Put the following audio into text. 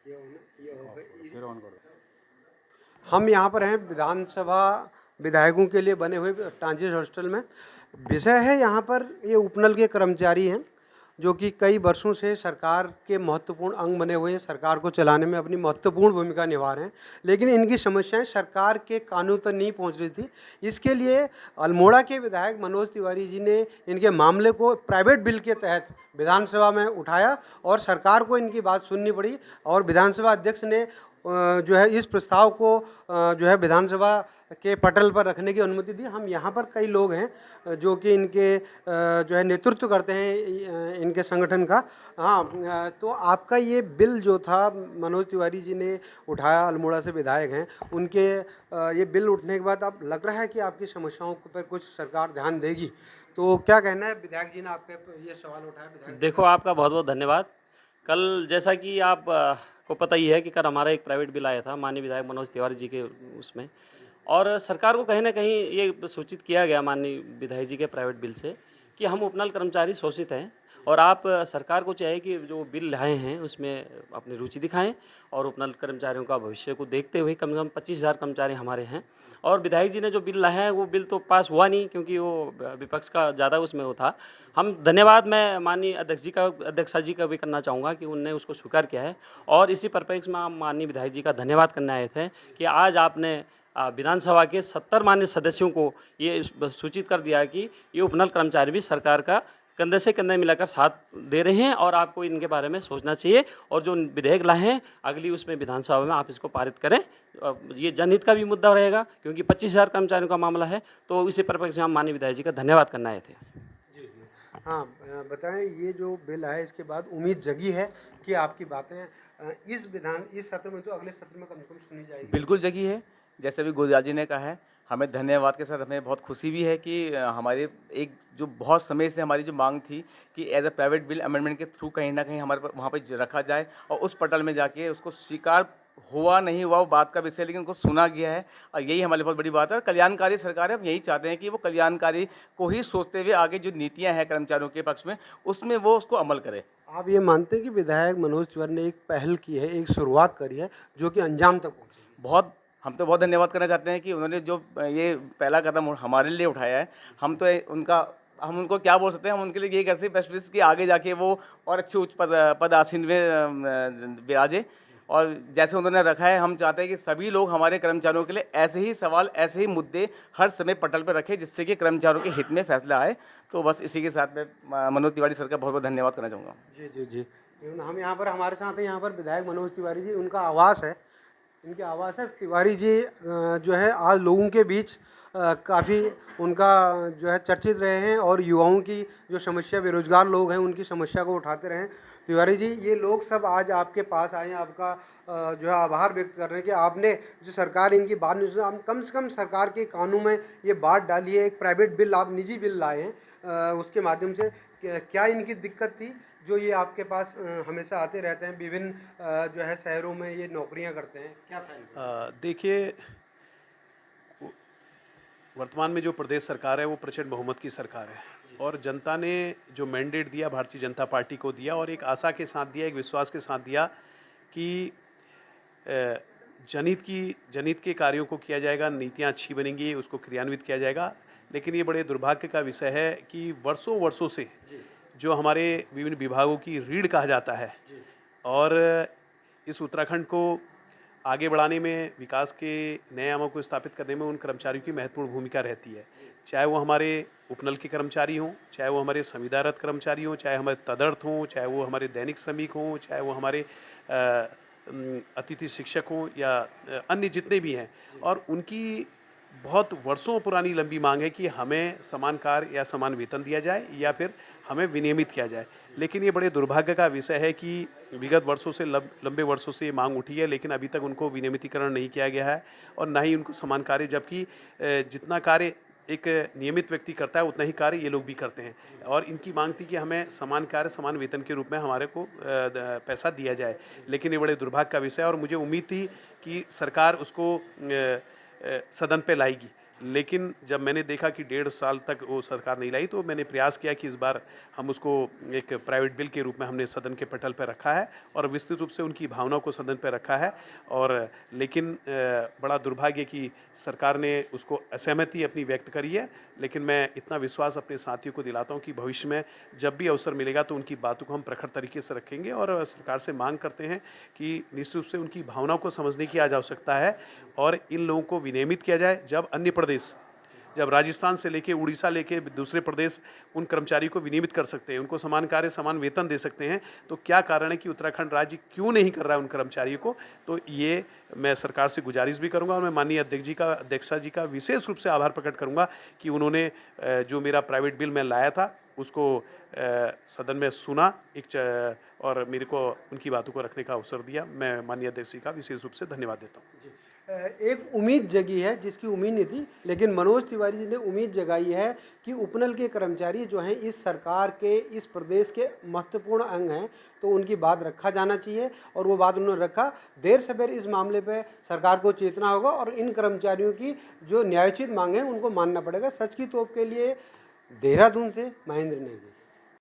फिर ऑन करो। हम यहाँ पर हैं विधानसभा विधायकों के लिए बने हुए ट्रांजिट हॉस्टल में। विषय है यहाँ पर ये उपनल के कर्मचारी हैं जो कि कई वर्षों से सरकार के महत्वपूर्ण अंग बने हुए हैं, सरकार को चलाने में अपनी महत्वपूर्ण भूमिका निभा रहे हैं, लेकिन इनकी समस्याएं सरकार के कानों तक नहीं पहुंच रही थी। इसके लिए अल्मोड़ा के विधायक मनोज तिवारी जी ने इनके मामले को प्राइवेट बिल के तहत विधानसभा में उठाया और सरकार को इनकी बात सुननी पड़ी और विधानसभा अध्यक्ष ने जो है इस प्रस्ताव को जो है विधानसभा के पटल पर रखने की अनुमति दी। हम यहाँ पर कई लोग हैं जो कि इनके जो है नेतृत्व करते हैं इनके संगठन का। हाँ, तो आपका ये बिल जो था मनोज तिवारी जी ने उठाया, अल्मोड़ा से विधायक हैं, उनके ये बिल उठने के बाद अब लग रहा है कि आपकी समस्याओं पर कुछ सरकार ध्यान देगी। तो क्या कहना है, विधायक जी ने आपके ये सवाल उठाया विधायक। देखो, आपका बहुत बहुत धन्यवाद। कल जैसा कि आप को पता ही है कि कल हमारा एक प्राइवेट बिल आया था माननीय विधायक मनोज तिवारी जी के उसमें, और सरकार को कहीं ना कहीं ये सूचित किया गया माननीय विधायक जी के प्राइवेट बिल से कि हम उपनल कर्मचारी शोषित हैं और आप सरकार को चाहिए कि जो बिल लाए हैं उसमें अपनी रुचि दिखाएं और उपनल कर्मचारियों का भविष्य को देखते हुए कम से कम 25,000 कर्मचारी हमारे हैं। और विधायक जी ने जो बिल लाया है वो बिल तो पास हुआ नहीं क्योंकि वो विपक्ष का ज़्यादा उसमें वो था। हम धन्यवाद मैं माननीय अध्यक्षा जी का भी करना चाहूँगा कि उनने उसको स्वीकार किया है और इसी परिप्रेक्ष्य में हम माननीय विधायक जी का धन्यवाद करने आए थे कि आज आपने विधानसभा के 70 माननीय सदस्यों को ये सूचित कर दिया कि ये उपनल कर्मचारी भी सरकार का कंधे से कंधे मिलाकर साथ दे रहे हैं और आपको इनके बारे में सोचना चाहिए और जो विधेयक लाए हैं अगली उसमें विधानसभा में आप इसको पारित करें। ये जनहित का भी मुद्दा रहेगा क्योंकि 25,000 कर्मचारियों का मामला है, तो इसी परिप्रेक्ष्य में हम माननीय विधायक जी का धन्यवाद करने आए थे। हाँ, बताएं, ये जो बिल है इसके बाद उम्मीद जगी है कि आपकी बातें इस सत्र में तो अगले सत्र में कम से कम सुनी जाएगी। बिल्कुल जगी है, जैसे अभी गुलजार जी ने कहा है। हमें धन्यवाद के साथ हमें बहुत खुशी भी है कि हमारे एक जो बहुत समय से हमारी जो मांग थी कि as a private bill amendment के थ्रू कहीं ना कहीं हमारे वहाँ पे रखा जाए और उस पटल में जाके उसको स्वीकार हुआ नहीं हुआ वो बात का विषय, लेकिन उनको सुना गया है और यही हमारे लिए बहुत बड़ी बात है। और कल्याणकारी सरकार है, हम यही चाहते हैं कि वो कल्याणकारी को ही सोचते हुए आगे जो नीतियाँ हैं कर्मचारियों के पक्ष में उसमें वो उसको अमल करे। आप ये मानते हैं कि विधायक मनोज तिवारी ने एक पहल की है, एक शुरुआत करी है जो कि अंजाम तक पहुंची? बहुत हम तो बहुत धन्यवाद करना चाहते हैं कि उन्होंने जो ये पहला कदम हमारे लिए उठाया है। हम उनको क्या बोल सकते हैं, हम उनके लिए यही करते हैं बेस्ट विश कि आगे जाके वो और अच्छे उच्च पद आसीन में विराजे। और जैसे उन्होंने रखा है, हम चाहते हैं कि सभी लोग हमारे कर्मचारियों के लिए ऐसे ही सवाल, ऐसे ही मुद्दे हर समय पटल पर रखें जिससे कि कर्मचारियों के हित में फैसला आए। तो बस इसी के साथ मैं मनोज तिवारी सर का बहुत बहुत धन्यवाद करना चाहूँगा। जी जी जी। हम यहाँ पर, हमारे साथ हैं यहाँ पर विधायक मनोज तिवारी जी, उनका आवास है, इनके आवास है। तिवारी जी जो है आज लोगों के बीच काफ़ी उनका जो है चर्चित रहे हैं और युवाओं की जो समस्या, बेरोजगार लोग हैं उनकी समस्या को उठाते रहे हैं। तिवारी जी, ये लोग सब आज आपके पास आए हैं, आपका जो है आभार व्यक्त कर रहे हैं कि आपने जो सरकार इनकी बात नहीं सुनी, आप कम से कम सरकार के कानून में ये बात डाली है। एक प्राइवेट बिल, आप निजी बिल लाए हैं, उसके माध्यम से क्या इनकी दिक्कत थी जो ये आपके पास हमेशा आते रहते हैं, विभिन्न जो है शहरों में ये नौकरियां करते हैं, क्या था इनका? देखिए, वर्तमान में जो प्रदेश सरकार है वो प्रचंड बहुमत की सरकार है और जनता ने जो मैंडेट दिया भारतीय जनता पार्टी को दिया और एक आशा के साथ दिया, एक विश्वास के साथ दिया कि अ, जनहित के कार्यों को किया जाएगा, नीतियाँ अच्छी बनेंगी, उसको क्रियान्वित किया जाएगा। लेकिन ये बड़े दुर्भाग्य का विषय है कि वर्षों वर्षों से जो हमारे विभिन्न विभागों की रीढ़ कहा जाता है और इस उत्तराखंड को आगे बढ़ाने में, विकास के नए आयामों को स्थापित करने में उन कर्मचारियों की महत्वपूर्ण भूमिका रहती है। चाहे वो हमारे उपनल के कर्मचारी हों, चाहे वो हमारे संविदारत कर्मचारी हों, चाहे हमारे तदर्थ हों, चाहे वो हमारे दैनिक श्रमिक हों, चाहे वो हमारे अतिथि शिक्षक हों या अन्य जितने भी हैं। और उनकी बहुत वर्षों पुरानी लंबी मांग है कि हमें समान कार्य या समान वेतन दिया जाए या फिर हमें विनियमित किया जाए। लेकिन ये बड़े दुर्भाग्य का विषय है कि विगत वर्षों से लंबे वर्षों से ये मांग उठी है, लेकिन अभी तक उनको विनियमितीकरण नहीं किया गया है और ना ही उनको समान कार्य, जबकि जितना कार्य एक नियमित व्यक्ति करता है उतना ही कार्य ये लोग भी करते हैं। और इनकी मांग थी कि हमें समान कार्य समान वेतन के रूप में हमारे को पैसा दिया जाए, लेकिन ये बड़े दुर्भाग्य का विषय है और मुझे उम्मीद थी कि सरकार उसको सदन पे लाएगी। लेकिन जब मैंने देखा कि 1.5 साल तक वो सरकार नहीं लाई, तो मैंने प्रयास किया कि इस बार हम उसको एक प्राइवेट बिल के रूप में हमने सदन के पटल पर रखा है और विस्तृत रूप से उनकी भावनाओं को सदन पर रखा है। और लेकिन बड़ा दुर्भाग्य कि सरकार ने उसको असहमति अपनी व्यक्त करी है। लेकिन मैं इतना विश्वास अपने साथियों को दिलाता हूँ कि भविष्य में जब भी अवसर मिलेगा तो उनकी बातों को हम प्रखर तरीके से रखेंगे और सरकार से मांग करते हैं कि निश्चित रूप से उनकी भावनाओं को समझने की आज आवश्यकता है और इन लोगों को विनियमित किया जाए। जब अन्य प्रदेश, जब राजस्थान से लेके उड़ीसा लेके दूसरे प्रदेश उन कर्मचारियों को विनियमित कर सकते हैं, उनको समान कार्य समान वेतन दे सकते हैं, तो क्या कारण है कि उत्तराखंड राज्य क्यों नहीं कर रहा है उन कर्मचारियों को? तो ये मैं सरकार से गुजारिश भी करूंगा और मैं माननीय अध्यक्षा जी का विशेष रूप से आभार प्रकट करूंगा कि उन्होंने जो मेरा प्राइवेट बिल मैं लाया था उसको सदन में सुना और मेरे को उनकी बातों को रखने का अवसर दिया। मैं माननीय अध्यक्ष जी का विशेष रूप से धन्यवाद देता हूँ। एक उम्मीद जगी है जिसकी उम्मीद नहीं थी, लेकिन मनोज तिवारी जी ने उम्मीद जगाई है कि उपनल के कर्मचारी जो हैं इस सरकार के, इस प्रदेश के महत्वपूर्ण अंग हैं, तो उनकी बात रखा जाना चाहिए और वो बात उन्होंने रखा। देर सवेर इस मामले पे सरकार को चेतना होगा और इन कर्मचारियों की जो न्यायोचित मांग है उनको मानना पड़ेगा। सच की तोप के लिए देहरादून से महेंद्र नेगी।